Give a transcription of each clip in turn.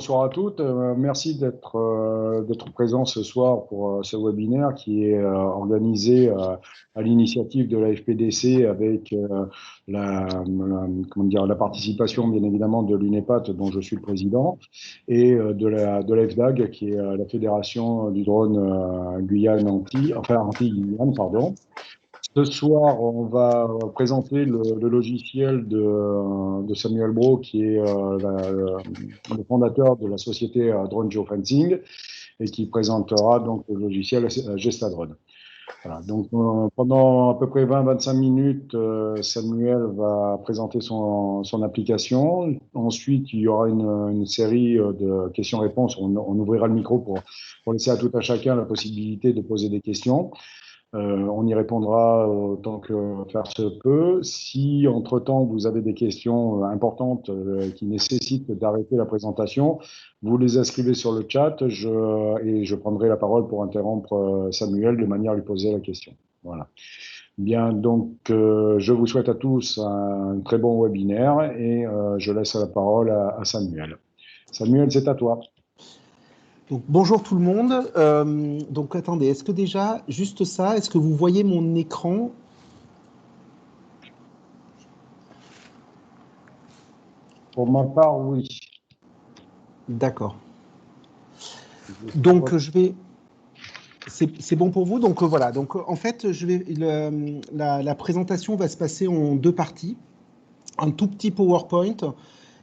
Bonsoir à toutes. Merci d'être présent ce soir pour ce webinaire qui est organisé à l'initiative de la FPDC avec la participation bien évidemment de l'UNEPAT dont je suis le président et de la FDAG qui est la Fédération du drone Antilles-Guyane, pardon. Ce soir, on va présenter le logiciel de Samuel Brault, qui est le fondateur de la société Drone Geofencing et qui présentera donc le logiciel Gestadrone. Voilà, donc pendant à peu près 20-25 minutes, Samuel va présenter son application. Ensuite, il y aura une série de questions-réponses. On ouvrira le micro pour laisser à tout à chacun la possibilité de poser des questions. On y répondra autant que faire se peut. Si, entre-temps, vous avez des questions importantes qui nécessitent d'arrêter la présentation, vous les inscrivez sur le chat et je prendrai la parole pour interrompre Samuel de manière à lui poser la question. Voilà. Bien, donc, je vous souhaite à tous un très bon webinaire et je laisse la parole à Samuel. Samuel, c'est à toi. Donc, bonjour tout le monde. Donc attendez, est-ce que déjà, juste ça, est-ce que vous voyez mon écran? Pour ma part, oui. D'accord. Donc je vais... C'est bon pour vous? Donc voilà, donc en fait, la présentation va se passer en deux parties. Un tout petit PowerPoint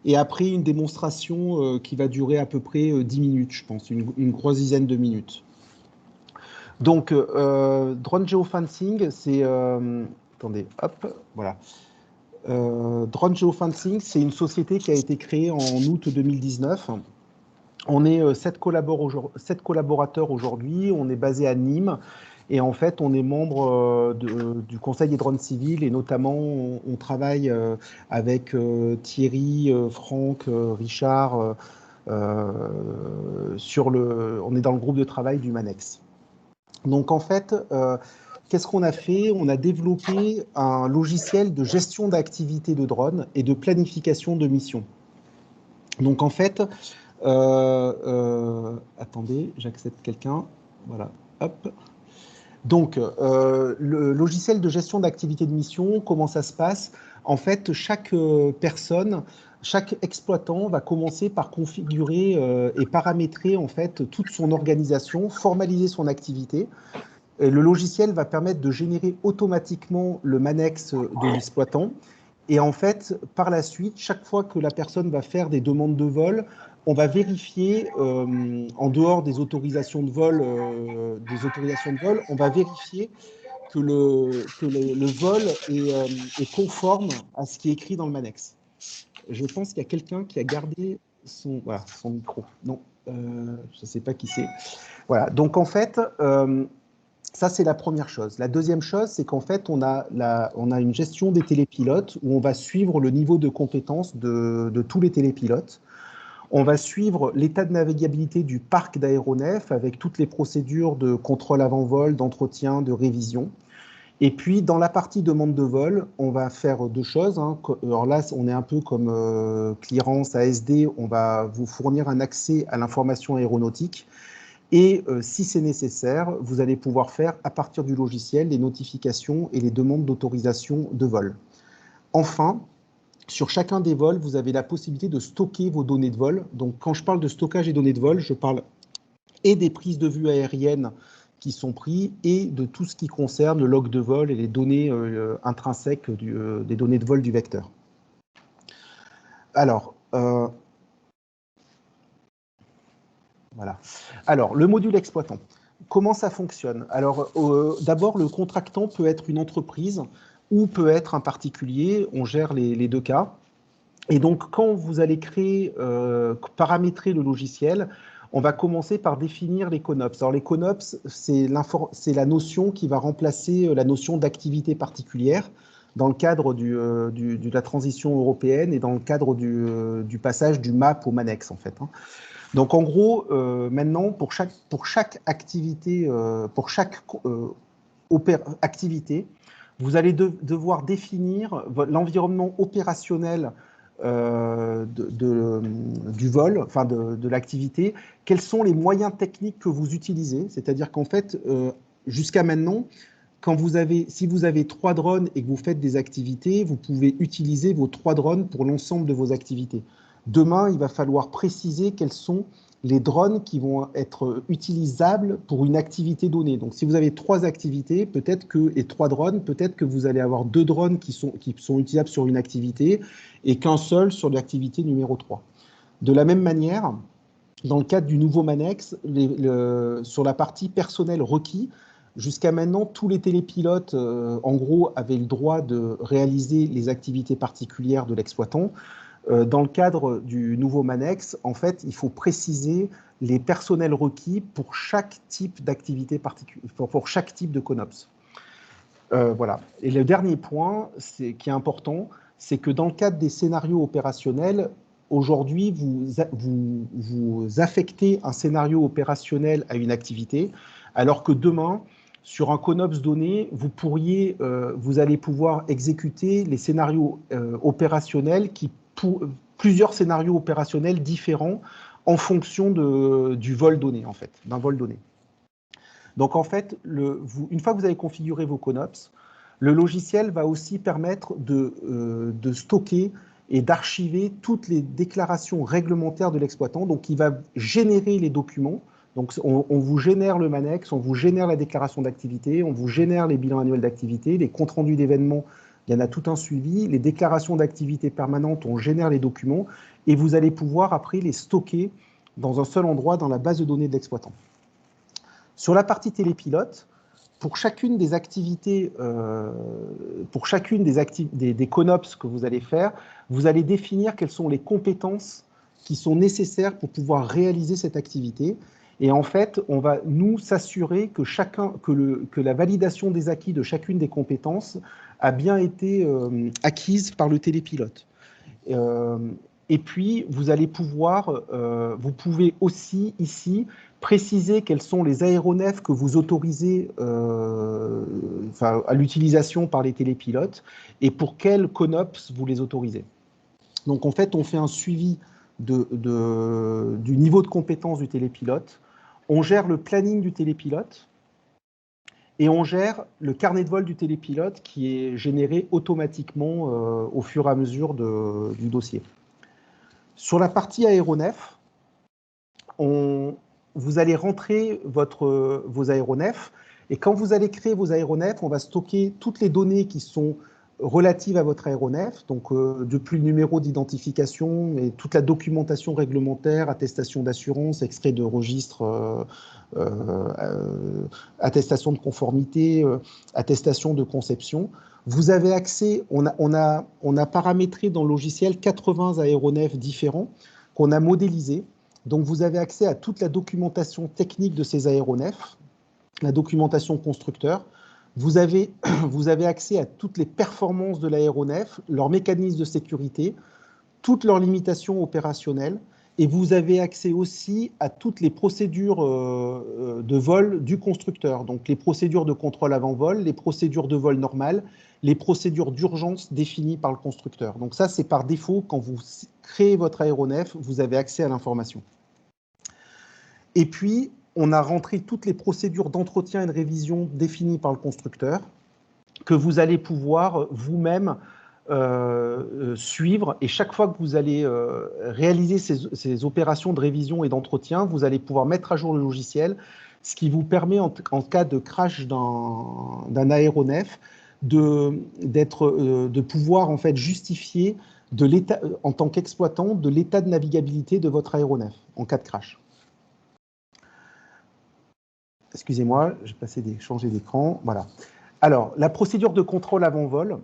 et après une démonstration qui va durer à peu près 10 minutes, je pense, une grosse dizaine de minutes. Donc, Drone Geofencing, c'est... attendez, hop, voilà. Drone Geofencing, c'est une société qui a été créée en août 2019. On est 7 collaborateurs aujourd'hui, on est basé à Nîmes. Et en fait, on est membre du Conseil des drones civils et notamment, on travaille avec Thierry, Franck, Richard. On est dans le groupe de travail du MANEX. Donc en fait, qu'est-ce qu'on a fait? On a développé un logiciel de gestion d'activité de drone et de planification de mission. Donc en fait, attendez, j'accepte quelqu'un. Voilà, hop. Donc, le logiciel de gestion d'activité de mission, comment ça se passe? En fait, chaque personne, chaque exploitant va commencer par configurer et paramétrer en fait toute son organisation, formaliser son activité. Et le logiciel va permettre de générer automatiquement le MANEX de l'exploitant. Et en fait, par la suite, chaque fois que la personne va faire des demandes de vol, on va vérifier, en dehors des autorisations de vol, on va vérifier que le vol est conforme à ce qui est écrit dans le MANEX. Je pense qu'il y a quelqu'un qui a gardé son micro. Non, je ne sais pas qui c'est. Voilà, donc en fait, ça, c'est la première chose. La deuxième chose, c'est qu'en fait, on a une gestion des télépilotes où on va suivre le niveau de compétence de tous les télépilotes. On va suivre l'état de navigabilité du parc d'aéronefs avec toutes les procédures de contrôle avant-vol, d'entretien, de révision. Et puis, dans la partie demande de vol, on va faire deux choses. Alors là, on est un peu comme clearance ASD. On va vous fournir un accès à l'information aéronautique. Et si c'est nécessaire, vous allez pouvoir faire à partir du logiciel les notifications et les demandes d'autorisation de vol. Enfin, sur chacun des vols, vous avez la possibilité de stocker vos données de vol. Donc, quand je parle de stockage et données de vol, je parle et des prises de vue aériennes qui sont prises et de tout ce qui concerne le log de vol et les données intrinsèques des données de vol du vecteur. Alors, voilà. Alors, le module exploitant, comment ça fonctionne? Alors, d'abord, le contractant peut être une entreprise ou peut être un particulier. On gère les deux cas. Et donc, quand vous allez paramétrer le logiciel, on va commencer par définir les CONOPS. Alors, les CONOPS, c'est la notion qui va remplacer la notion d'activité particulière dans le cadre de la transition européenne et dans le cadre du passage du MAP au MANEX, en fait. Donc, en gros, maintenant, pour chaque activité, activité, vous allez devoir définir l'environnement opérationnel du vol, enfin de l'activité, quels sont les moyens techniques que vous utilisez. C'est-à-dire qu'en fait, jusqu'à maintenant, si vous avez 3 drones et que vous faites des activités, vous pouvez utiliser vos 3 drones pour l'ensemble de vos activités. Demain, il va falloir préciser quels sont les drones qui vont être utilisables pour une activité donnée. Donc, si vous avez 3 activités, et 3 drones, peut-être que vous allez avoir 2 drones qui sont utilisables sur une activité et qu'un seul sur l'activité numéro 3. De la même manière, dans le cadre du nouveau MANEX, sur la partie personnel requis, jusqu'à maintenant, tous les télépilotes, en gros, avaient le droit de réaliser les activités particulières de l'exploitant. Dans le cadre du nouveau MANEX, en fait, il faut préciser les personnels requis pour chaque type d'activité particulière, pour chaque type de CONOPS. Voilà. Et le dernier point, qui est important, c'est que dans le cadre des scénarios opérationnels, aujourd'hui, vous affectez un scénario opérationnel à une activité, alors que demain, sur un CONOPS donné, vous allez pouvoir exécuter les scénarios opérationnels plusieurs scénarios opérationnels différents en fonction du vol donné, en fait, d'un vol donné. Donc, en fait, une fois que vous avez configuré vos CONOPS, le logiciel va aussi permettre de stocker et d'archiver toutes les déclarations réglementaires de l'exploitant. Donc, il va générer les documents. Donc, on vous génère le MANEX, on vous génère la déclaration d'activité, on vous génère les bilans annuels d'activité, les comptes rendus d'événements, il y en a tout un suivi, les déclarations d'activité permanentes, on génère les documents, et vous allez pouvoir après les stocker dans un seul endroit dans la base de données de l'exploitant. Sur la partie télépilote, pour chacune des activités, des CONOPS que vous allez faire, vous allez définir quelles sont les compétences qui sont nécessaires pour pouvoir réaliser cette activité. Et en fait, on va nous s'assurer que la validation des acquis de chacune des compétences a bien été acquise par le télépilote. Et puis, vous pouvez aussi ici préciser quels sont les aéronefs que vous autorisez à l'utilisation par les télépilotes et pour quels CONOPS vous les autorisez. Donc, en fait, on fait un suivi du niveau de compétence du télépilote. On gère le planning du télépilote et on gère le carnet de vol du télépilote qui est généré automatiquement au fur et à mesure du dossier. Sur la partie aéronef, vous allez rentrer vos aéronefs et quand vous allez créer vos aéronefs, on va stocker toutes les données qui sont relatives à votre aéronef, donc depuis le numéro d'identification et toute la documentation réglementaire, attestation d'assurance, extrait de registre, attestation de conformité, attestation de conception. Vous avez accès, on a paramétré dans le logiciel 80 aéronefs différents qu'on a modélisés. Donc vous avez accès à toute la documentation technique de ces aéronefs, la documentation constructeur. Vous avez accès à toutes les performances de l'aéronef, leurs mécanismes de sécurité, toutes leurs limitations opérationnelles, et vous avez accès aussi à toutes les procédures de vol du constructeur, donc les procédures de contrôle avant vol, les procédures de vol normales, les procédures d'urgence définies par le constructeur. Donc ça, c'est par défaut, quand vous créez votre aéronef, vous avez accès à l'information. Et puis, on a rentré toutes les procédures d'entretien et de révision définies par le constructeur que vous allez pouvoir vous-même suivre. Et chaque fois que vous allez réaliser ces opérations de révision et d'entretien, vous allez pouvoir mettre à jour le logiciel, ce qui vous permet, en cas de crash d'un aéronef, de pouvoir en fait justifier en tant qu'exploitant de l'état de navigabilité de votre aéronef en cas de crash. Excusez-moi, j'ai changé d'écran. Voilà. Alors, la procédure de contrôle avant vol.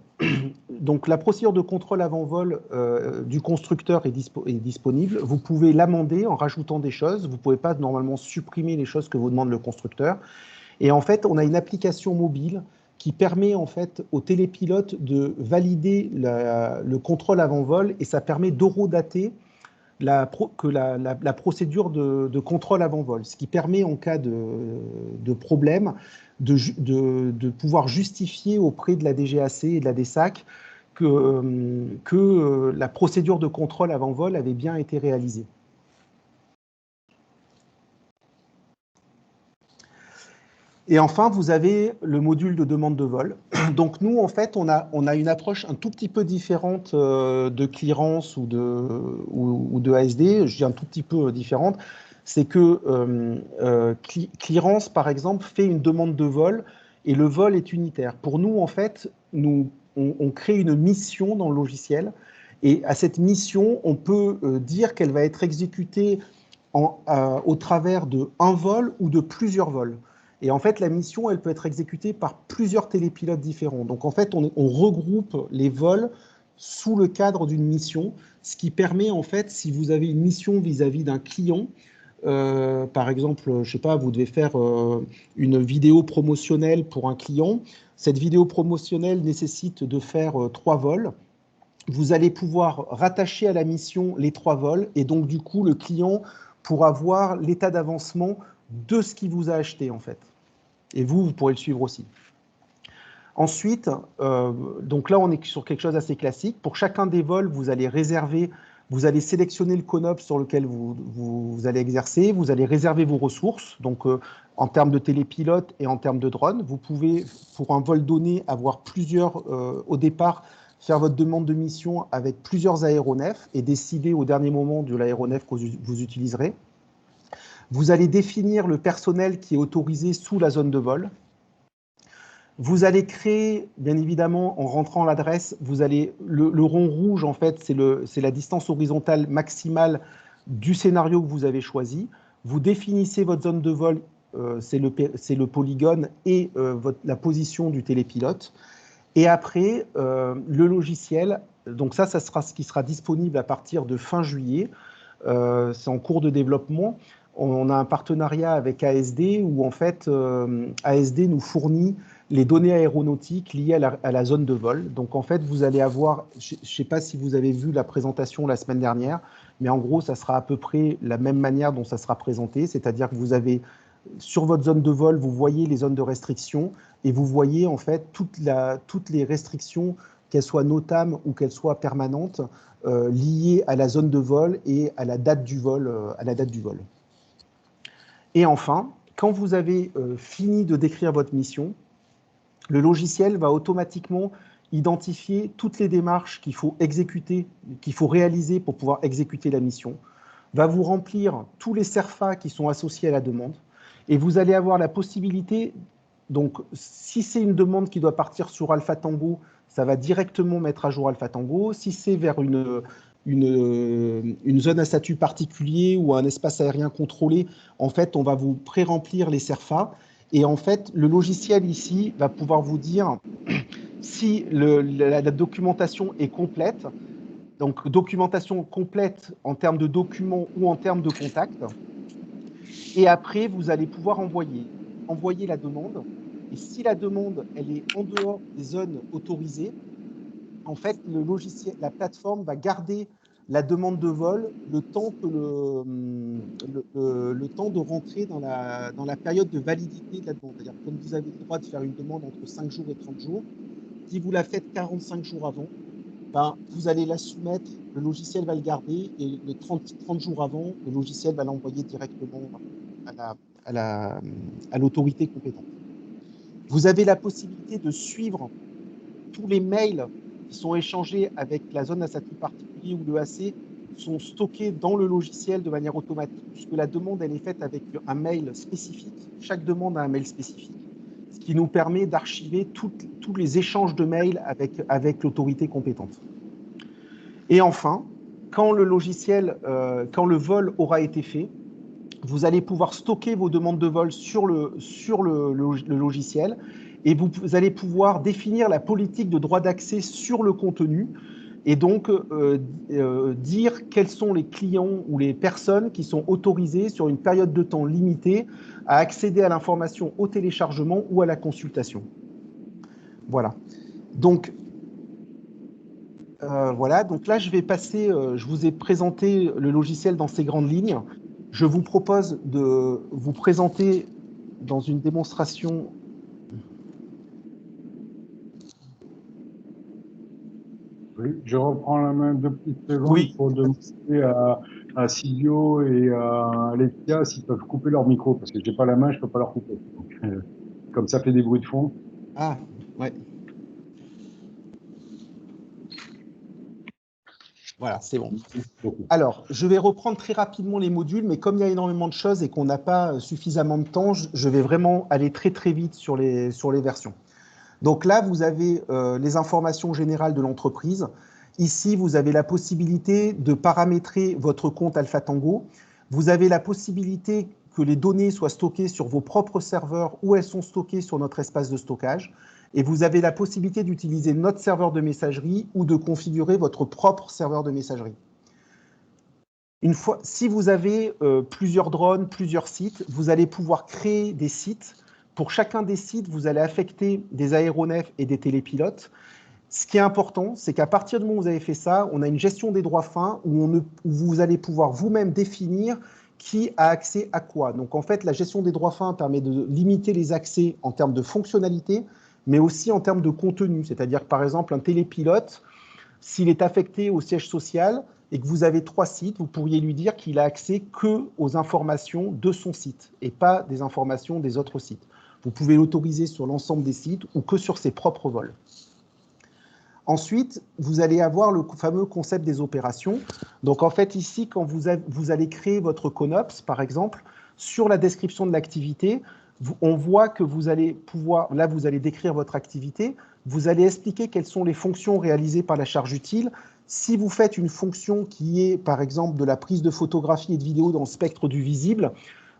Donc, la procédure de contrôle avant vol du constructeur est disponible. Vous pouvez l'amender en rajoutant des choses. Vous ne pouvez pas normalement supprimer les choses que vous demande le constructeur. Et en fait, on a une application mobile qui permet en fait au télépilote de valider le contrôle avant vol et ça permet d'horodater la procédure de contrôle avant vol, ce qui permet en cas de problème de pouvoir justifier auprès de la DGAC et de la DSAC que la procédure de contrôle avant vol avait bien été réalisée. Et enfin, vous avez le module de demande de vol. Donc nous, en fait, on a une approche un tout petit peu différente de clearance ou de ASD. Je dis un tout petit peu différente. C'est que clearance, par exemple, fait une demande de vol et le vol est unitaire. Pour nous, en fait, on crée une mission dans le logiciel et à cette mission, on peut dire qu'elle va être exécutée au travers d'un vol ou de plusieurs vols. Et en fait, la mission, elle peut être exécutée par plusieurs télépilotes différents. Donc en fait, on regroupe les vols sous le cadre d'une mission, ce qui permet en fait, si vous avez une mission vis-à-vis d'un client, par exemple, je ne sais pas, vous devez faire une vidéo promotionnelle pour un client. Cette vidéo promotionnelle nécessite de faire 3 vols. Vous allez pouvoir rattacher à la mission les 3 vols et donc du coup, le client pourra voir l'état d'avancement de ce qu'il vous a acheté en fait. Et vous pourrez le suivre aussi. Ensuite, donc là, on est sur quelque chose d'assez classique. Pour chacun des vols, vous allez sélectionner le CONOP sur lequel vous allez exercer, vous allez réserver vos ressources, donc en termes de télépilote et en termes de drone. Vous pouvez, pour un vol donné, avoir plusieurs, au départ, faire votre demande de mission avec plusieurs aéronefs et décider au dernier moment de l'aéronef que vous utiliserez. Vous allez définir le personnel qui est autorisé sous la zone de vol. Vous allez créer, bien évidemment, en rentrant l'adresse, le rond rouge, en fait, c'est la distance horizontale maximale du scénario que vous avez choisi. Vous définissez votre zone de vol, c'est le polygone et la position du télépilote. Et après, le logiciel, donc ça sera ce qui sera disponible à partir de fin juillet. C'est en cours de développement. On a un partenariat avec ASD où en fait ASD nous fournit les données aéronautiques liées à la zone de vol. Donc en fait, vous allez avoir, je ne sais pas si vous avez vu la présentation la semaine dernière, mais en gros, ça sera à peu près la même manière dont ça sera présenté, c'est-à-dire que vous avez sur votre zone de vol, vous voyez les zones de restriction et vous voyez en fait toutes les restrictions, qu'elles soient notables ou qu'elles soient permanentes, liées à la zone de vol et à la date du vol. Et enfin, quand vous avez fini de décrire votre mission, le logiciel va automatiquement identifier toutes les démarches qu'il faut exécuter, qu'il faut réaliser pour pouvoir exécuter la mission, va vous remplir tous les CERFA qui sont associés à la demande, et vous allez avoir la possibilité, donc si c'est une demande qui doit partir sur Alpha Tango, ça va directement mettre à jour Alpha Tango. Si c'est vers une zone à statut particulier ou un espace aérien contrôlé, en fait, on va vous pré-remplir les CERFA. Et en fait, le logiciel ici va pouvoir vous dire si la documentation est complète, donc documentation complète en termes de documents ou en termes de contacts. Et après, vous allez pouvoir envoyer la demande. Et si la demande elle est en dehors des zones autorisées, en fait, le logiciel, la plateforme va garder la demande de vol le temps de rentrer dans la période de validité de la demande. C'est-à-dire comme vous avez le droit de faire une demande entre 5 jours et 30 jours, si vous la faites 45 jours avant, ben, vous allez la soumettre, le logiciel va le garder et les 30 jours avant, le logiciel va l'envoyer directement à l'autorité compétente. Vous avez la possibilité de suivre tous les mails qui sont échangés avec la zone à statut particulier ou l'EAC sont stockés dans le logiciel de manière automatique, puisque la demande elle est faite avec un mail spécifique. Chaque demande a un mail spécifique, ce qui nous permet d'archiver tous les échanges de mails avec l'autorité compétente. Et enfin, quand le vol aura été fait, vous allez pouvoir stocker vos demandes de vol sur le logiciel et vous allez pouvoir définir la politique de droit d'accès sur le contenu et donc dire quels sont les clients ou les personnes qui sont autorisées sur une période de temps limitée à accéder à l'information au téléchargement ou à la consultation. Voilà. Donc, voilà, donc là je vais passer, je vous ai présenté le logiciel dans ses grandes lignes. Je vous propose de vous présenter dans une démonstration. Je reprends la main 2 petites secondes Oui. pour demander à Silvio et à Alexia s'ils peuvent couper leur micro, parce que j'ai pas la main, je peux pas leur couper. Donc, comme ça fait des bruits de fond. Ah, ouais. Voilà, c'est bon. Alors, je vais reprendre très rapidement les modules, mais comme il y a énormément de choses et qu'on n'a pas suffisamment de temps, je vais vraiment aller très très vite sur les versions. Donc là, vous avez les informations générales de l'entreprise. Ici, vous avez la possibilité de paramétrer votre compte Alpha Tango. Vous avez la possibilité que les données soient stockées sur vos propres serveurs ou elles sont stockées sur notre espace de stockage. Et vous avez la possibilité d'utiliser notre serveur de messagerie ou de configurer votre propre serveur de messagerie. Une fois, si vous avez plusieurs drones, plusieurs sites, vous allez pouvoir créer des sites. Pour chacun des sites, vous allez affecter des aéronefs et des télépilotes. Ce qui est important, c'est qu'à partir du moment où vous avez fait ça, on a une gestion des droits fins où vous allez pouvoir vous-même définir qui a accès à quoi. Donc en fait, la gestion des droits fins permet de limiter les accès en termes de fonctionnalité, mais aussi en termes de contenu. C'est-à-dire que par exemple, un télépilote, s'il est affecté au siège social et que vous avez 3 sites, vous pourriez lui dire qu'il a accès que aux informations de son site et pas des informations des autres sites. Vous pouvez l'autoriser sur l'ensemble des sites ou que sur ses propres vols. Ensuite, vous allez avoir le fameux concept des opérations. Donc en fait, ici, quand vous allez créer votre ConOps, par exemple, sur la description de l'activité, on voit que vous allez pouvoir, là vous allez décrire votre activité, vous allez expliquer quelles sont les fonctions réalisées par la charge utile. Si vous faites une fonction qui est, par exemple, de la prise de photographie et de vidéo dans le spectre du visible,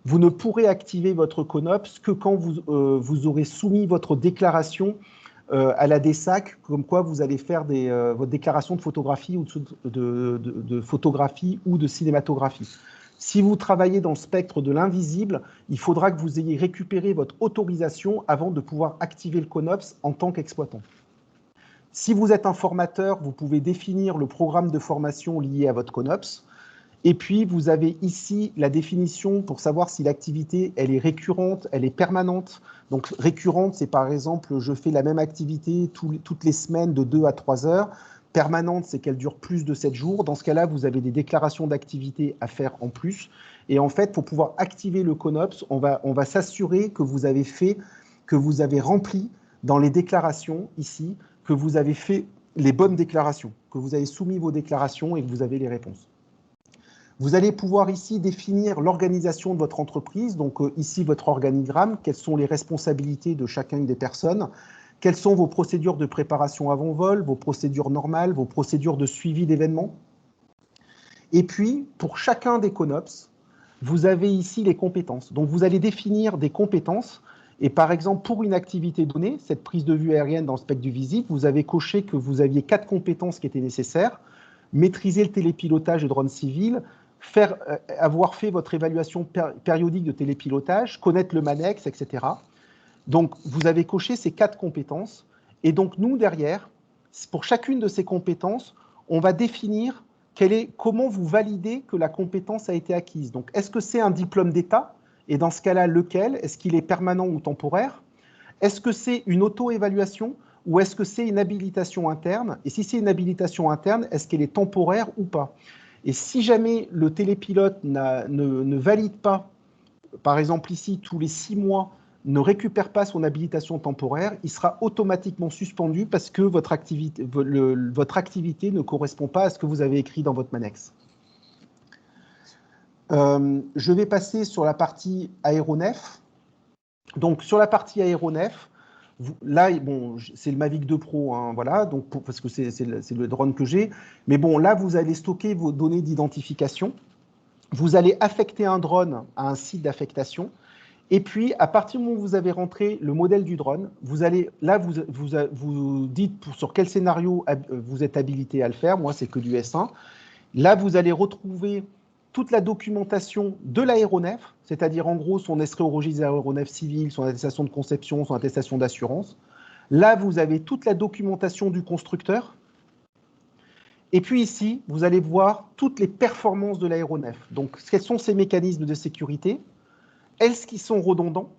vous ne pourrez activer votre ConOps que quand vous aurez soumis votre déclaration à la DSAC, comme quoi vous allez faire votre déclaration de photographie ou de photographie ou de cinématographie. Si vous travaillez dans le spectre de l'invisible, il faudra que vous ayez récupéré votre autorisation avant de pouvoir activer le ConOps en tant qu'exploitant. Si vous êtes un formateur, vous pouvez définir le programme de formation lié à votre ConOps. Et puis, vous avez ici la définition pour savoir si l'activité, elle est récurrente, elle est permanente. Donc, récurrente, c'est par exemple, je fais la même activité toutes les semaines de 2 à 3 heures. Permanente, c'est qu'elle dure plus de 7 jours. Dans ce cas-là, vous avez des déclarations d'activité à faire en plus. Et en fait, pour pouvoir activer le ConOps, on va s'assurer que vous avez rempli dans les déclarations ici, que vous avez fait les bonnes déclarations, que vous avez soumis vos déclarations et que vous avez les réponses. Vous allez pouvoir ici définir l'organisation de votre entreprise, donc ici votre organigramme, quelles sont les responsabilités de chacune des personnes, quelles sont vos procédures de préparation avant vol, vos procédures normales, vos procédures de suivi d'événements. Et puis, pour chacun des ConOps, vous avez ici les compétences. Donc, vous allez définir des compétences. Et par exemple, pour une activité donnée, cette prise de vue aérienne dans le spectre du visible, vous avez coché que vous aviez 4 compétences qui étaient nécessaires. Maîtriser le télépilotage de drone civil, avoir fait votre évaluation périodique de télépilotage, connaître le MANEX, etc. Donc, vous avez coché ces 4 compétences. Et donc, nous, derrière, pour chacune de ces compétences, on va définir comment vous validez que la compétence a été acquise. Donc, est-ce que c'est un diplôme d'État? Et dans ce cas-là, lequel? Est-ce qu'il est permanent ou temporaire? Est-ce que c'est une auto-évaluation ou est-ce que c'est une habilitation interne? Et si c'est une habilitation interne, est-ce qu'elle est temporaire ou pas? Et si jamais le télépilote ne valide pas, par exemple ici, tous les 6 mois, ne récupère pas son habilitation temporaire, il sera automatiquement suspendu parce que votre activité ne correspond pas à ce que vous avez écrit dans votre MANEX. Je vais passer sur la partie aéronef. Donc, sur la partie aéronef, là, bon, c'est le Mavic 2 Pro, hein, voilà, donc parce que c'est le drone que j'ai. Mais bon, là, vous allez stocker vos données d'identification. Vous allez affecter un drone à un site d'affectation. Et puis, à partir du moment où vous avez rentré le modèle du drone, vous allez, là, vous dites sur quel scénario vous êtes habilité à le faire. Moi, c'est que du S1. Là, vous allez retrouver toute la documentation de l'aéronef, c'est-à-dire en gros son extrait au registre des aéronefs civils, son attestation de conception, son attestation d'assurance. Là, vous avez toute la documentation du constructeur. Et puis ici, vous allez voir toutes les performances de l'aéronef. Donc, quels sont ces mécanismes de sécurité? Est-ce qu'ils sont redondants?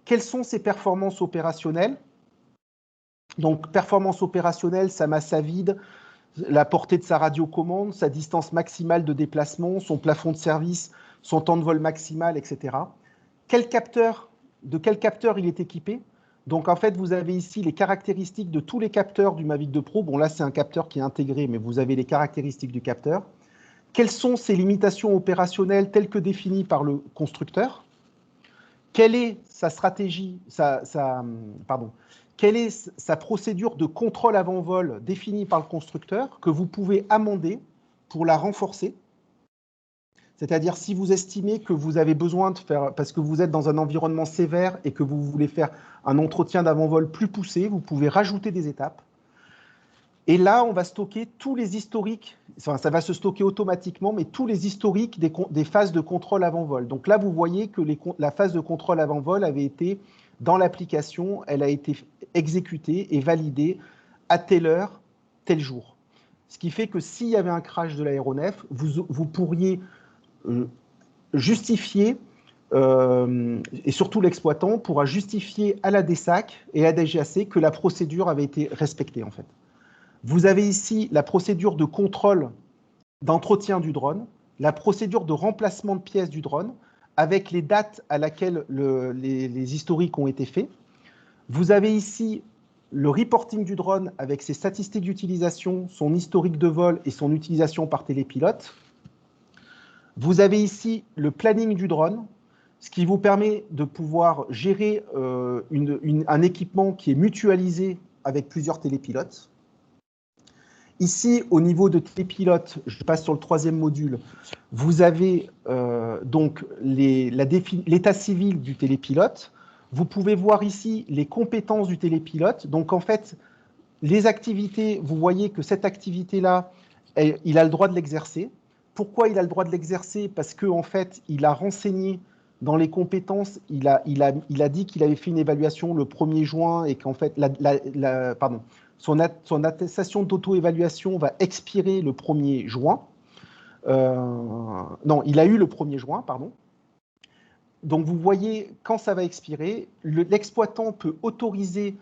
Quelles sont ses performances opérationnelles? Donc, performance opérationnelle, sa masse à vide, la portée de sa radiocommande, sa distance maximale de déplacement, son plafond de service, son temps de vol maximal, etc. De quel capteur il est équipé? Donc, en fait, vous avez ici les caractéristiques de tous les capteurs du Mavic 2 Pro. Bon, là, c'est un capteur qui est intégré, mais vous avez les caractéristiques du capteur. Quelles sont ses limitations opérationnelles telles que définies par le constructeur? Quelle est sa stratégie, quelle est sa procédure de contrôle avant vol définie par le constructeur que vous pouvez amender pour la renforcer? C'est-à-dire si vous estimez que vous avez besoin de faire, parce que vous êtes dans un environnement sévère et que vous voulez faire un entretien d'avant-vol plus poussé, vous pouvez rajouter des étapes. Et là, on va stocker tous les historiques, enfin, ça va se stocker automatiquement, mais tous les historiques des phases de contrôle avant-vol. Donc là, vous voyez que la phase de contrôle avant-vol avait été, dans l'application, elle a été exécutée et validée à telle heure, tel jour. Ce qui fait que s'il y avait un crash de l'aéronef, vous pourriez justifier, et surtout l'exploitant pourra justifier à la DSAC et à la DGAC que la procédure avait été respectée, en fait. Vous avez ici la procédure de contrôle d'entretien du drone, la procédure de remplacement de pièces du drone, avec les dates à laquelle les historiques ont été faits. Vous avez ici le reporting du drone avec ses statistiques d'utilisation, son historique de vol et son utilisation par télépilote. Vous avez ici le planning du drone, ce qui vous permet de pouvoir gérer un équipement qui est mutualisé avec plusieurs télépilotes. Ici, au niveau de télépilote, je passe sur le troisième module, vous avez donc l'état civil du télépilote. Vous pouvez voir ici les compétences du télépilote. Donc, en fait, les activités, vous voyez que cette activité-là, il a le droit de l'exercer. Pourquoi il a le droit de l'exercer? Parce qu'en fait, il a renseigné dans les compétences, il a dit qu'il avait fait une évaluation le 1er juin et qu'en fait, son attestation d'auto-évaluation va expirer le 1er juin. Non, il a eu le 1er juin, pardon. Donc, vous voyez, quand ça va expirer, l'exploitant peut autoriser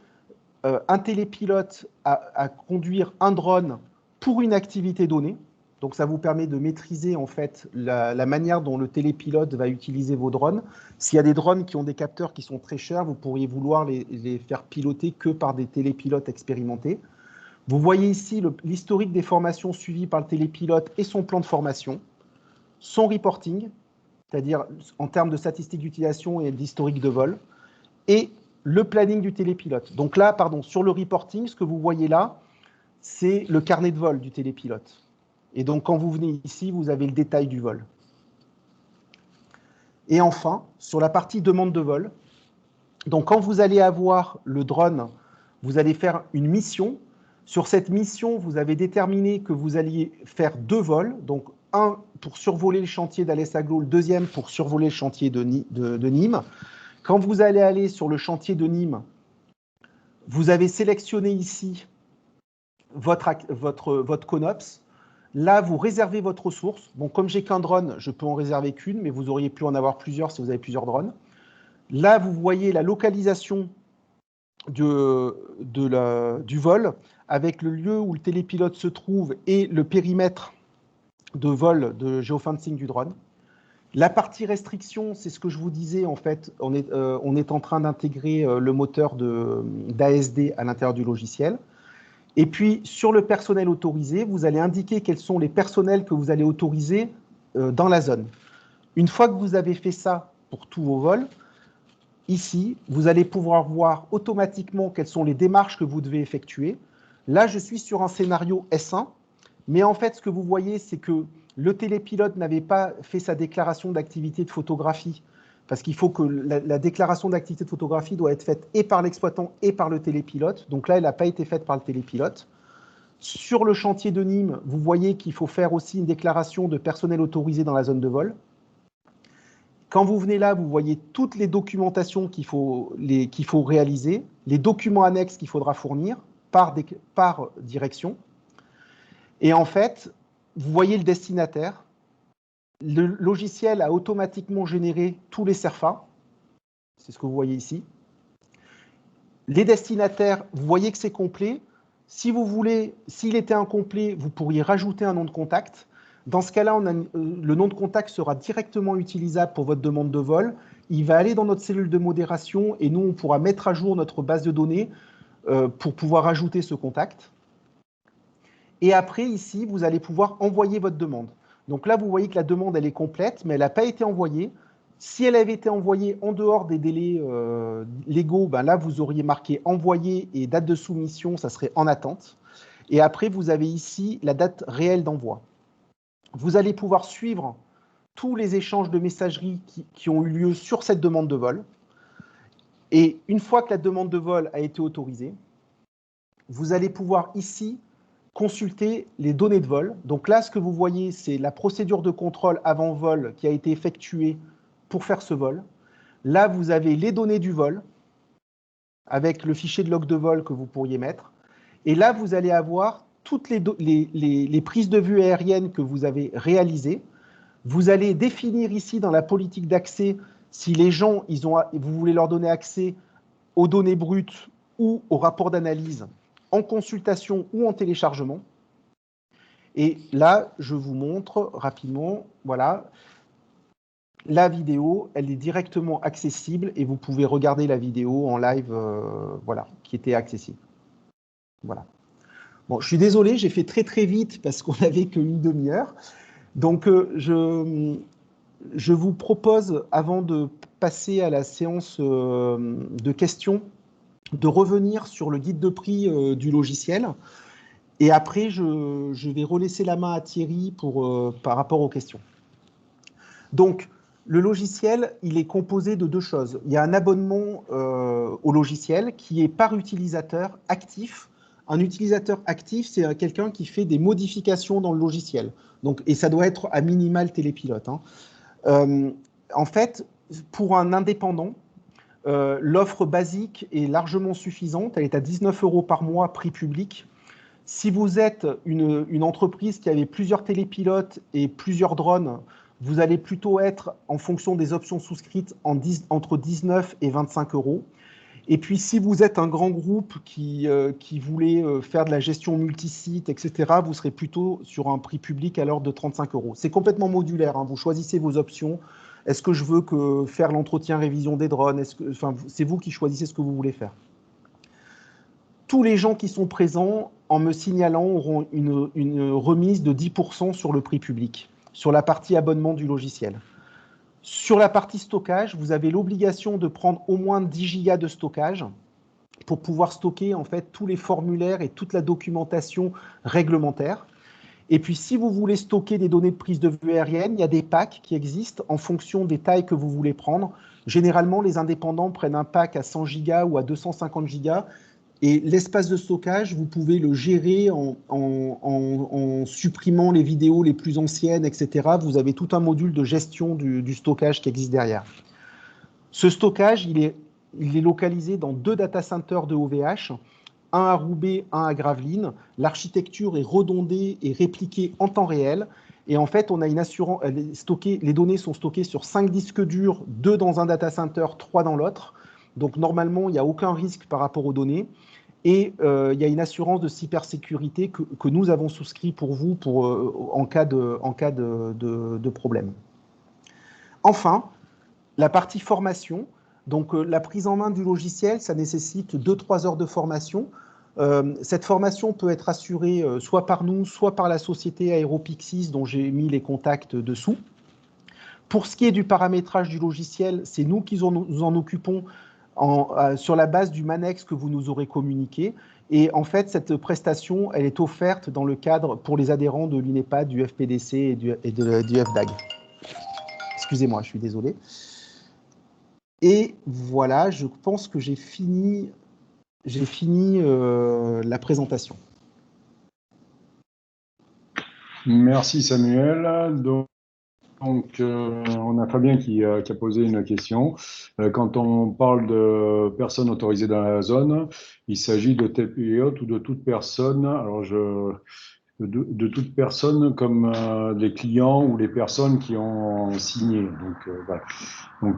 un télépilote à conduire un drone pour une activité donnée. Donc, ça vous permet de maîtriser en fait la manière dont le télépilote va utiliser vos drones. S'il y a des drones qui ont des capteurs qui sont très chers, vous pourriez vouloir les faire piloter que par des télépilotes expérimentés. Vous voyez ici l'historique des formations suivies par le télépilote et son plan de formation, son reporting, c'est-à-dire en termes de statistiques d'utilisation et d'historique de vol, et le planning du télépilote. Donc là, sur le reporting, ce que vous voyez là, c'est le carnet de vol du télépilote. Et donc, quand vous venez ici, vous avez le détail du vol. Et enfin, sur la partie demande de vol, donc quand vous allez avoir le drone, vous allez faire une mission. Sur cette mission, vous avez déterminé que vous alliez faire 2 vols, donc un pour survoler le chantier d'Alessaglo, le deuxième pour survoler le chantier de Nîmes. Quand vous allez aller sur le chantier de Nîmes, vous avez sélectionné ici votre CONOPS. Là, vous réservez votre ressource. Bon, comme j'ai qu'un drone, je peux en réserver qu'une, mais vous auriez pu en avoir plusieurs si vous avez plusieurs drones. Là, vous voyez la localisation du vol avec le lieu où le télépilote se trouve et le périmètre de vol de géofencing du drone. La partie restriction, c'est ce que je vous disais, en fait, on est en train d'intégrer le moteur d'ASD à l'intérieur du logiciel. Et puis, sur le personnel autorisé, vous allez indiquer quels sont les personnels que vous allez autoriser dans la zone. Une fois que vous avez fait ça pour tous vos vols, ici, vous allez pouvoir voir automatiquement quelles sont les démarches que vous devez effectuer. Là, je suis sur un scénario S1, mais en fait, ce que vous voyez, c'est que le télépilote n'avait pas fait sa déclaration d'activité de photographie, parce qu'il faut que la déclaration d'activité de photographie doit être faite et par l'exploitant et par le télépilote. Donc là, elle n'a pas été faite par le télépilote. Sur le chantier de Nîmes, vous voyez qu'il faut faire aussi une déclaration de personnel autorisé dans la zone de vol. Quand vous venez là, vous voyez toutes les documentations qu'il faut réaliser, les documents annexes qu'il faudra fournir par direction. Et en fait, vous voyez le destinataire. Le logiciel a automatiquement généré tous les CERFA. C'est ce que vous voyez ici. Les destinataires, vous voyez que c'est complet. Si vous voulez, s'il était incomplet, vous pourriez rajouter un nom de contact. Dans ce cas-là, le nom de contact sera directement utilisable pour votre demande de vol. Il va aller dans notre cellule de modération et nous, on pourra mettre à jour notre base de données pour pouvoir ajouter ce contact. Et après, ici, vous allez pouvoir envoyer votre demande. Donc là, vous voyez que la demande, elle est complète, mais elle n'a pas été envoyée. Si elle avait été envoyée en dehors des délais légaux, ben là, vous auriez marqué envoyé et date de soumission, ça serait en attente. Et après, vous avez ici la date réelle d'envoi. Vous allez pouvoir suivre tous les échanges de messagerie qui ont eu lieu sur cette demande de vol. Et une fois que la demande de vol a été autorisée, vous allez pouvoir ici consulter les données de vol. Donc là, ce que vous voyez, c'est la procédure de contrôle avant vol qui a été effectuée pour faire ce vol. Là, vous avez les données du vol avec le fichier de log de vol que vous pourriez mettre. Et là, vous allez avoir toutes les prises de vue aériennes que vous avez réalisées. Vous allez définir ici dans la politique d'accès si les gens, vous voulez leur donner accès aux données brutes ou au rapport d'analyse en consultation ou en téléchargement. Et là, je vous montre rapidement, voilà, la vidéo, elle est directement accessible et vous pouvez regarder la vidéo en live, voilà, qui était accessible. Voilà. Bon, je suis désolé, j'ai fait très très vite parce qu'on n'avait qu'une demi-heure. Donc, je vous propose, avant de passer à la séance de questions, de revenir sur le guide de prix du logiciel. Et après, je vais relaisser la main à Thierry par rapport aux questions. Donc, le logiciel, il est composé de deux choses. Il y a un abonnement au logiciel qui est par utilisateur actif. Un utilisateur actif, c'est quelqu'un qui fait des modifications dans le logiciel. Donc, et ça doit être à minimal télépilote. En fait, pour un indépendant, l'offre basique est largement suffisante. Elle est à 19 € par mois, prix public. Si vous êtes une entreprise qui avait plusieurs télépilotes et plusieurs drones, vous allez plutôt être, en fonction des options souscrites, entre 19 et 25 €. Et puis, si vous êtes un grand groupe qui voulait faire de la gestion multisite, etc., vous serez plutôt sur un prix public à l'ordre de 35 €. C'est complètement modulaire, hein. Vous choisissez vos options. Est-ce que je veux faire l'entretien révision des drones? C'est vous qui choisissez ce que vous voulez faire. Tous les gens qui sont présents, en me signalant, auront une remise de 10% sur le prix public, sur la partie abonnement du logiciel. Sur la partie stockage, vous avez l'obligation de prendre au moins 10 gigas de stockage pour pouvoir stocker en fait tous les formulaires et toute la documentation réglementaire. Et puis, si vous voulez stocker des données de prise de vue aérienne, il y a des packs qui existent en fonction des tailles que vous voulez prendre. Généralement, les indépendants prennent un pack à 100 gigas ou à 250 gigas. Et l'espace de stockage, vous pouvez le gérer en supprimant les vidéos les plus anciennes, etc. Vous avez tout un module de gestion du stockage qui existe derrière. Ce stockage, il est localisé dans 2 data centers de OVH, un à Roubaix, un à Gravelines. L'architecture est redondée et répliquée en temps réel. Et en fait, on a une assurance, les données sont stockées sur 5 disques durs, 2 dans un data center, 3 dans l'autre. Donc normalement, il n'y a aucun risque par rapport aux données. Et il y a une assurance de cybersécurité que nous avons souscrit pour vous en cas de problème. Enfin, la partie formation. Donc la prise en main du logiciel, ça nécessite 2-3 heures de formation. Cette formation peut être assurée soit par nous, soit par la société Aeropixis, dont j'ai mis les contacts dessous. Pour ce qui est du paramétrage du logiciel, c'est nous qui nous en occupons sur la base du MANEX que vous nous aurez communiqué. Et en fait, cette prestation, elle est offerte dans le cadre pour les adhérents de l'UNEPAD, du FPDC et du FDAG. Excusez-moi, je suis désolé. Et voilà, je pense que j'ai fini la présentation. Merci Samuel. Donc, on a Fabien qui a posé une question. Quand on parle de personnes autorisées dans la zone, il s'agit de télépilotes ou de toute personne. Alors, de toute personne comme les clients ou les personnes qui ont signé. Donc, voilà. Donc,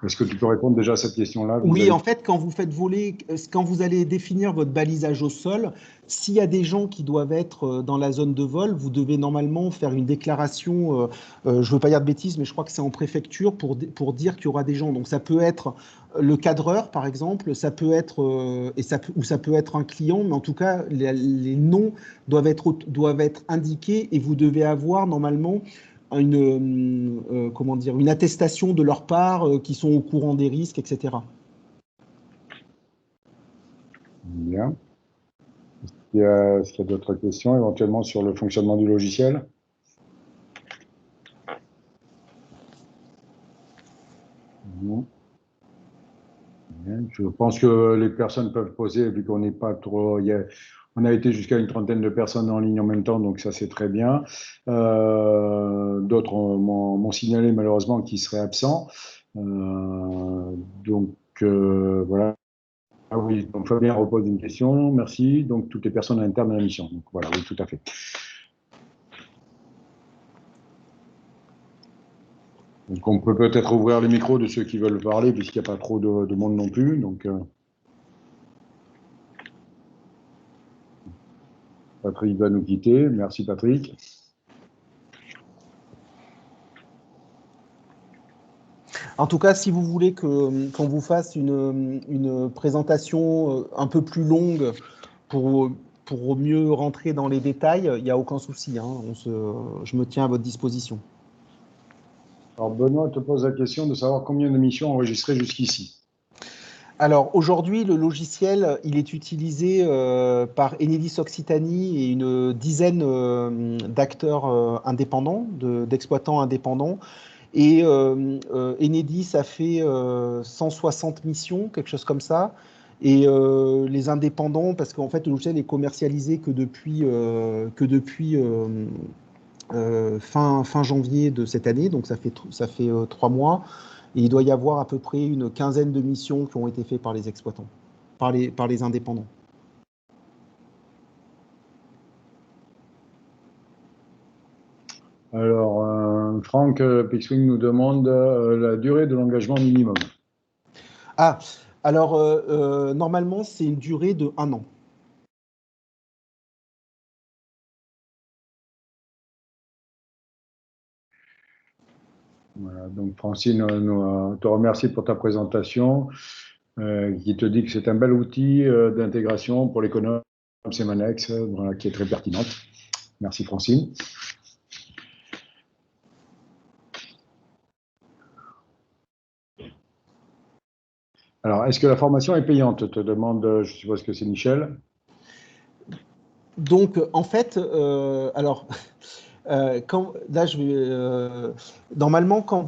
Est-ce que tu peux répondre déjà à cette question-là? Oui, en fait, quand vous faites voler, quand vous allez définir votre balisage au sol, s'il y a des gens qui doivent être dans la zone de vol, vous devez normalement faire une déclaration, je ne veux pas dire de bêtises, mais je crois que c'est en préfecture pour dire qu'il y aura des gens. Donc ça peut être le cadreur, par exemple, ça peut être, ou ça peut être un client, mais en tout cas, les noms doivent être indiqués et vous devez avoir normalement comment dire, une attestation de leur part qui sont au courant des risques, etc. Bien. Est-ce qu'il y a d'autres questions, éventuellement sur le fonctionnement du logiciel? Non. Bien. Je pense que les personnes peuvent poser, vu qu'on n'est pas trop. On a été jusqu'à une trentaine de personnes en ligne en même temps, donc ça c'est très bien. D'autres m'ont signalé malheureusement qu'ils seraient absents. Donc voilà. Ah oui, donc Fabien repose une question, merci. Donc toutes les personnes internes à la mission. Donc voilà, oui, tout à fait. Donc on peut peut-être ouvrir les micros de ceux qui veulent parler, puisqu'il n'y a pas trop de monde non plus. Donc Patrick va nous quitter. Merci Patrick. En tout cas, si vous voulez qu'on vous fasse une présentation un peu plus longue pour mieux rentrer dans les détails, il n'y a aucun souci. Hein. Je me tiens à votre disposition. Alors Benoît te pose la question de savoir combien de missions enregistrées jusqu'ici. Alors aujourd'hui, le logiciel, il est utilisé par Enedis Occitanie et une dizaine d'acteurs indépendants, d'exploitants indépendants. Et Enedis a fait 160 missions, quelque chose comme ça. Et les indépendants, parce qu'en fait, le logiciel est commercialisé que depuis fin janvier de cette année, donc ça fait 3 mois. Et il doit y avoir à peu près une quinzaine de missions qui ont été faites par les exploitants, par les indépendants. Alors, Franck Pixwing nous demande la durée de l'engagement minimum. Ah, alors normalement, c'est une durée de 1 an. Voilà, donc Francine te remercie pour ta présentation, qui te dit que c'est un bel outil d'intégration pour l'économe Semanex, voilà, qui est très pertinente. Merci Francine. Alors, est-ce que la formation est payante? Te demande, je suppose que c'est Michel. Donc, en fait, alors, là, normalement, quand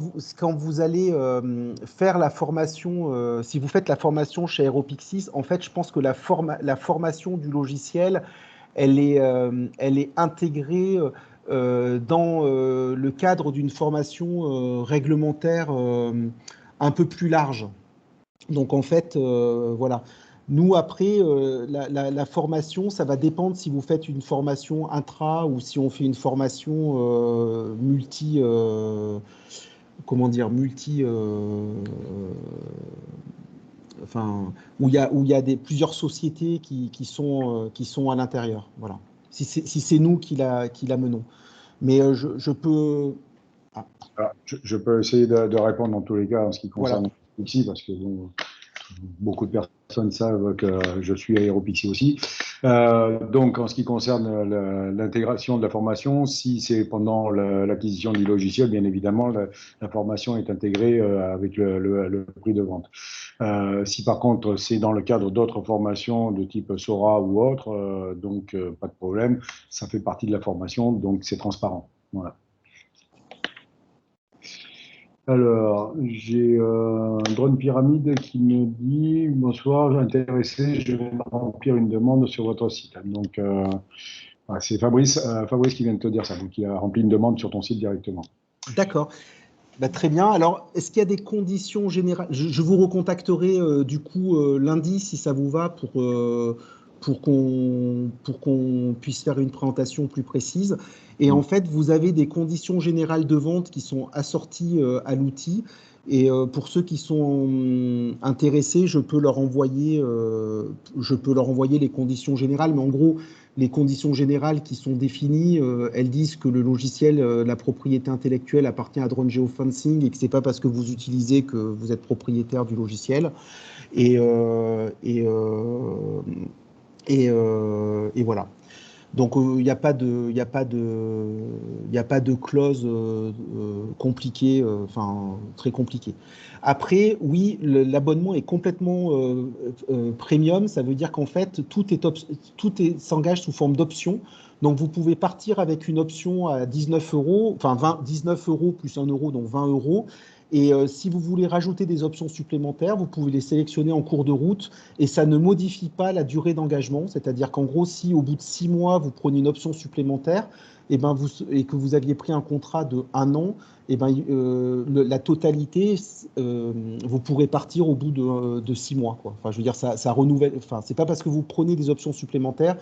vous allez faire la formation, si vous faites la formation chez Aeropixis, en fait, je pense que la formation du logiciel, elle est intégrée dans le cadre d'une formation réglementaire un peu plus large. Donc en fait, voilà. Nous, après, la formation, ça va dépendre si vous faites une formation intra ou si on fait une formation comment dire, enfin, où il y a plusieurs sociétés qui sont à l'intérieur. Voilà. Si c'est nous qui la menons. Mais je peux. Ah, Alors, je peux essayer de répondre dans tous les cas en ce qui voilà. concerne ici, parce que bon, beaucoup de personnes savent que je suis à Aeropixie aussi. Donc, en ce qui concerne l'intégration de la formation, si c'est pendant l'acquisition du logiciel, bien évidemment, la formation est intégrée avec le prix de vente. Si par contre c'est dans le cadre d'autres formations de type Sora ou autre, donc pas de problème, ça fait partie de la formation, donc c'est transparent. Voilà. Alors, j'ai un drone pyramide qui me dit bonsoir, intéressé, je vais remplir une demande sur votre site. Donc, voilà, c'est Fabrice qui vient de te dire ça, donc il a rempli une demande sur ton site directement. D'accord. Bah, très bien. Alors, est-ce qu'il y a des conditions générales? Je vous recontacterai du coup lundi si ça vous va pour qu'on puisse faire une présentation plus précise. Et en fait, vous avez des conditions générales de vente qui sont assorties à l'outil. Et pour ceux qui sont intéressés, je peux leur envoyer les conditions générales. Mais en gros, les conditions générales qui sont définies, elles disent que le logiciel, la propriété intellectuelle appartient à Drone Geofencing et que c'est pas parce que vous utilisez que vous êtes propriétaire du logiciel. Et, et voilà. Donc il n'y a pas de, il y a pas de, il y a pas de clause compliquée, enfin très compliquée. Après, oui, l'abonnement est complètement premium. Ça veut dire qu'en fait s'engage sous forme d'option. Donc vous pouvez partir avec une option à 19 euros, enfin 19 euros plus 1 euro, donc 20 euros. Et si vous voulez rajouter des options supplémentaires, vous pouvez les sélectionner en cours de route et ça ne modifie pas la durée d'engagement. C'est-à-dire qu'en gros, si au bout de 6 mois, vous prenez une option supplémentaire et que vous aviez pris un contrat de 1 an, la totalité, vous pourrez partir au bout de 6 mois, quoi. Enfin, je veux dire, ça renouvelle. Enfin, c'est pas parce que vous prenez des options supplémentaires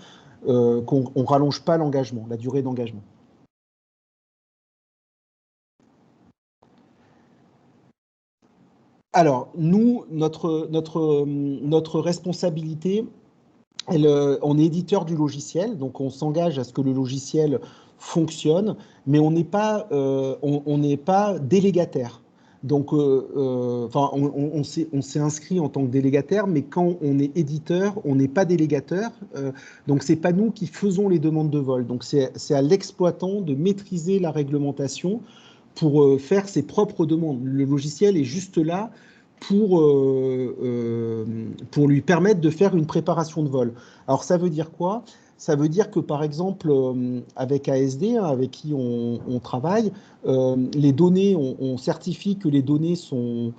qu'on ne rallonge pas l'engagement, la durée d'engagement. Alors, nous, notre responsabilité, on est éditeur du logiciel, donc on s'engage à ce que le logiciel fonctionne, mais on n'est pas délégataire. Donc, on s'est inscrit en tant que délégataire, mais quand on est éditeur, on n'est pas délégataire. Donc, c'est pas nous qui faisons les demandes de vol. Donc, c'est à l'exploitant de maîtriser la réglementation pour faire ses propres demandes. Le logiciel est juste là pour lui permettre de faire une préparation de vol. Alors ça veut dire quoi? Ça veut dire que par exemple avec ASD, hein, avec qui on travaille, les données, on certifie que les données sont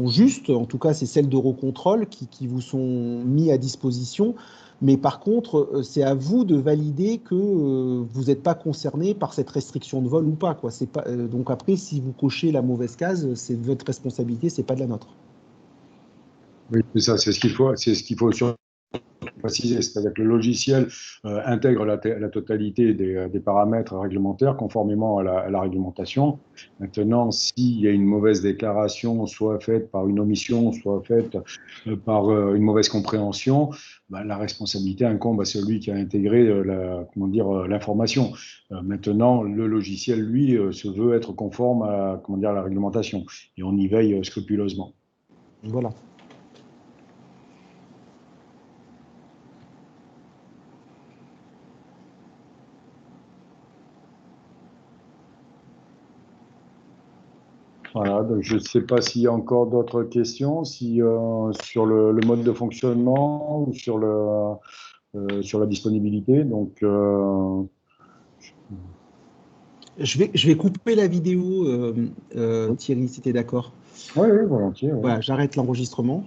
justes, en tout cas c'est celles d'Eurocontrol qui vous sont mis à disposition. Mais par contre, c'est à vous de valider que vous n'êtes pas concerné par cette restriction de vol ou pas, quoi. C'est pas, donc après, si vous cochez la mauvaise case, c'est de votre responsabilité, c'est pas de la nôtre. Oui, c'est ça, c'est ce qu'il faut surtout préciser, c'est-à-dire que le logiciel intègre la totalité des paramètres réglementaires conformément à la réglementation. Maintenant, s'il y a une mauvaise déclaration, soit faite par une omission, soit faite par une mauvaise compréhension, ben, la responsabilité incombe à celui qui a intégré l'information. Maintenant, le logiciel, lui, se veut être conforme à la réglementation et on y veille scrupuleusement. Voilà. Voilà, donc je ne sais pas s'il y a encore d'autres questions sur le mode de fonctionnement ou sur la disponibilité. Donc, Je vais couper la vidéo, oui, Thierry, si tu es d'accord. oui, volontiers. Oui. Voilà, j'arrête l'enregistrement.